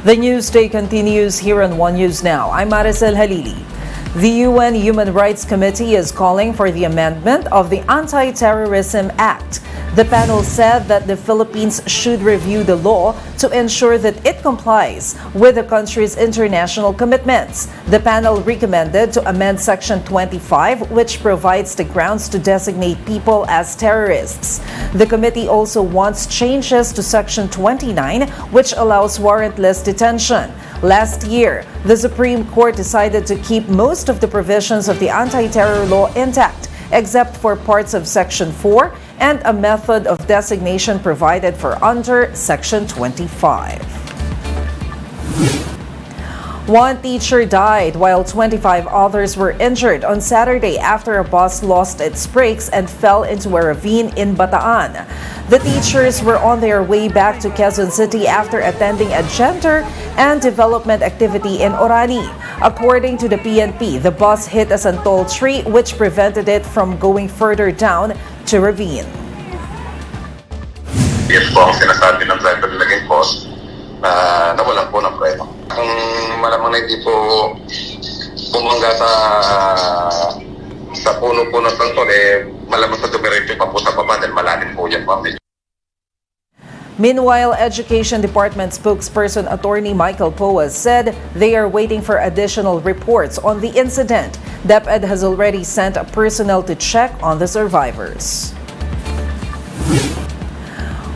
The news day continues here on One News Now. I'm Maricel Halili. The UN Human Rights Committee is calling for the amendment of the Anti-Terrorism Act. The panel said that the Philippines should review the law to ensure that it complies with the country's international commitments. The panel recommended to amend Section 25, which provides the grounds to designate people as terrorists. The committee also wants changes to Section 29, which allows warrantless detention. Last year, the Supreme Court decided to keep most of the provisions of the anti-terror law intact, except for parts of Section 4 and a method of designation provided for under Section 25. One teacher died while 25 others were injured on Saturday after a bus lost its brakes and fell into a ravine in Bataan. The teachers were on their way back to Quezon City after attending a gender and development activity in Orani. According to the PNP, the bus hit a santol tree which prevented it from going further down to ravine. Yes po, ang sinasabi ng driver naging cause na nawalan po ng preno. Kung malamang na hindi po bumangga sa puno po ng santol, malamang sa dumiretso pa po sa baba dahil malalim po yan po. Meanwhile, Education Department spokesperson Attorney Michael Poas said they are waiting for additional reports on the incident. DepEd has already sent personnel to check on the survivors.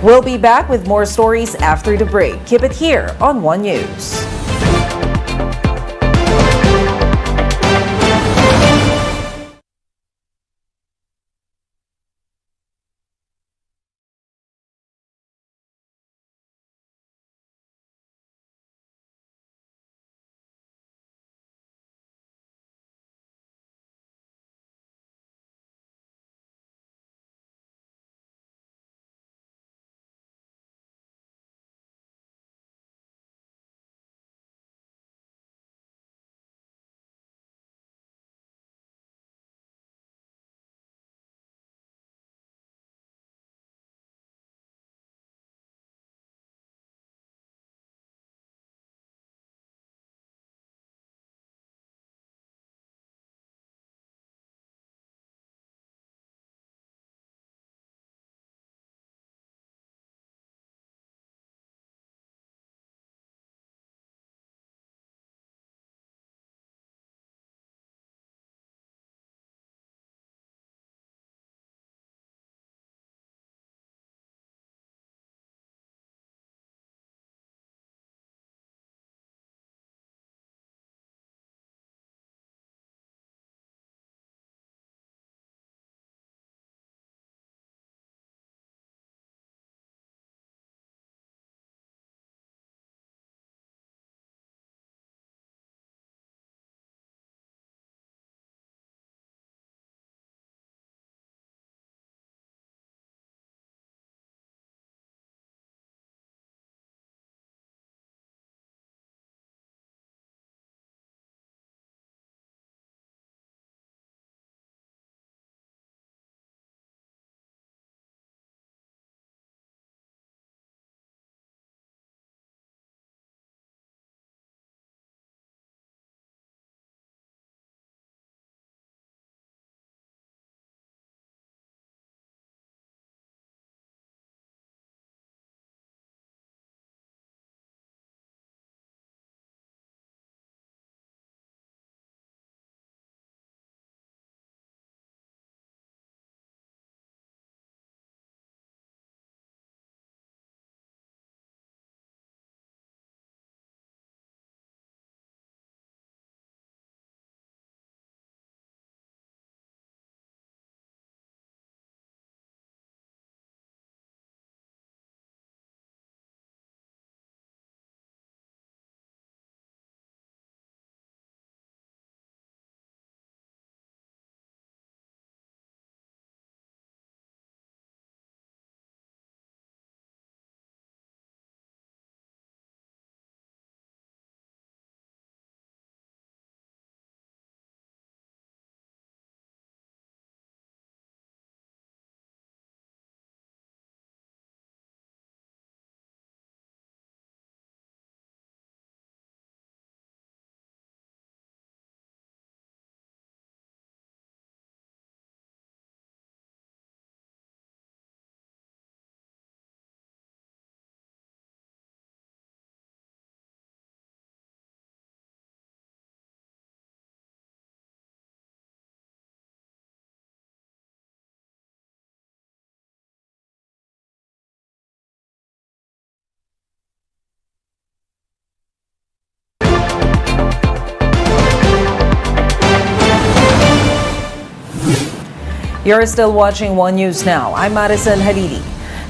We'll be back with more stories after the break. Keep it here on One News. You're still watching One News Now. I'm Maricel Halili.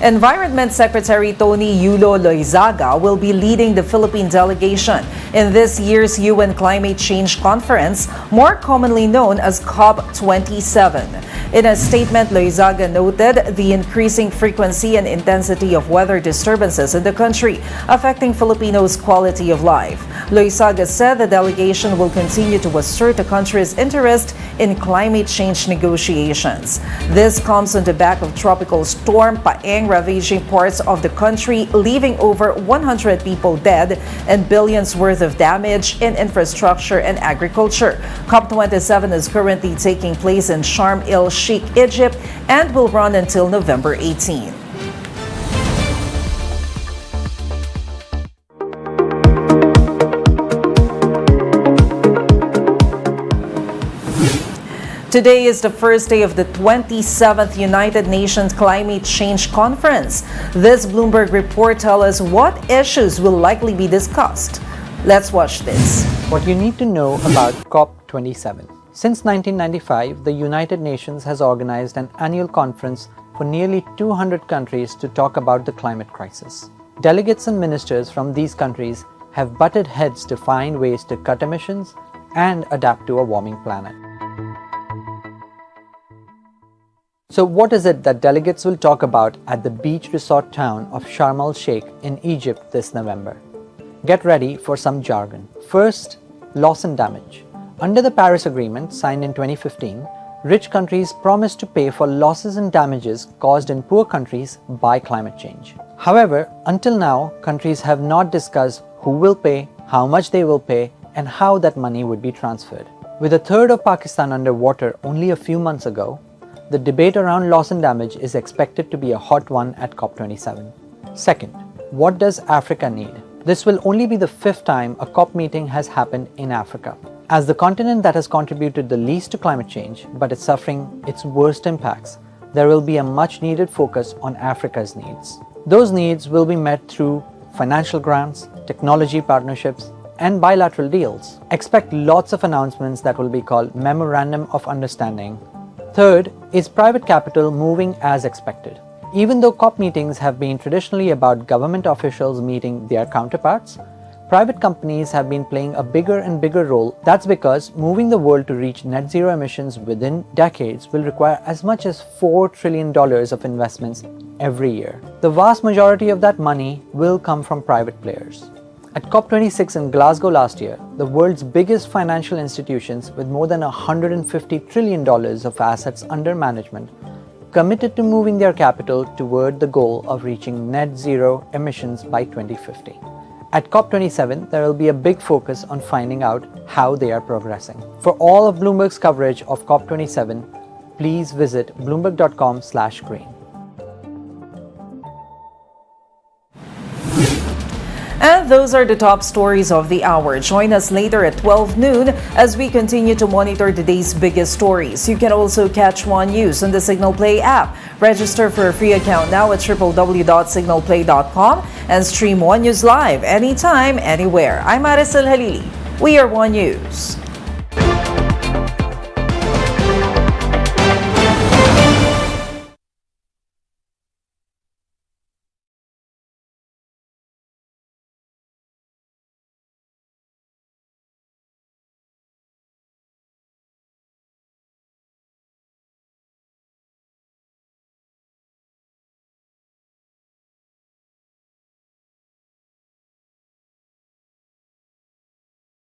Environment Secretary Tony Yulo Loizaga will be leading the Philippine delegation in this year's UN Climate Change Conference, more commonly known as COP27. In a statement, Loizaga noted the increasing frequency and intensity of weather disturbances in the country, affecting Filipinos' quality of life. Loizaga said the delegation will continue to assert the country's interest in climate change negotiations. This comes on the back of Tropical Storm Paeng ravaging parts of the country, leaving over 100 people dead and billions worth of damage in infrastructure and agriculture. COP27 is currently taking place in Sharm el-Sheikh, Egypt, and will run until November 18. Today is the first day of the 27th United Nations Climate Change Conference. This Bloomberg report tells us what issues will likely be discussed. Let's watch this. What you need to know about COP27. Since 1995, the United Nations has organized an annual conference for nearly 200 countries to talk about the climate crisis. Delegates and ministers from these countries have butted heads to find ways to cut emissions and adapt to a warming planet. So what is it that delegates will talk about at the beach resort town of Sharm el-Sheikh in Egypt this November? Get ready for some jargon. First, loss and damage. Under the Paris Agreement signed in 2015, rich countries promised to pay for losses and damages caused in poor countries by climate change. However, until now, countries have not discussed who will pay, how much they will pay, and how that money would be transferred. With a third of Pakistan underwater only a few months ago, the debate around loss and damage is expected to be a hot one at COP27. Second, what does Africa need? This will only be the fifth time a COP meeting has happened in Africa. As the continent that has contributed the least to climate change, but is suffering its worst impacts, there will be a much needed focus on Africa's needs. Those needs will be met through financial grants, technology partnerships, and bilateral deals. Expect lots of announcements that will be called Memorandum of Understanding. Third is private capital moving as expected. Even though COP meetings have been traditionally about government officials meeting their counterparts, private companies have been playing a bigger and bigger role. That's because moving the world to reach net zero emissions within decades will require as much as $4 trillion of investments every year. The vast majority of that money will come from private players. At COP26 in Glasgow last year, the world's biggest financial institutions with more than $150 trillion of assets under management committed to moving their capital toward the goal of reaching net zero emissions by 2050. At COP27, there will be a big focus on finding out how they are progressing. For all of Bloomberg's coverage of COP27, please visit bloomberg.com/green. And those are the top stories of the hour. Join us later at 12 noon as we continue to monitor today's biggest stories. You can also catch One News on the Signal Play app. Register for a free account now at www.signalplay.com and stream One News live anytime, anywhere. I'm Maricel Halili. We are One News.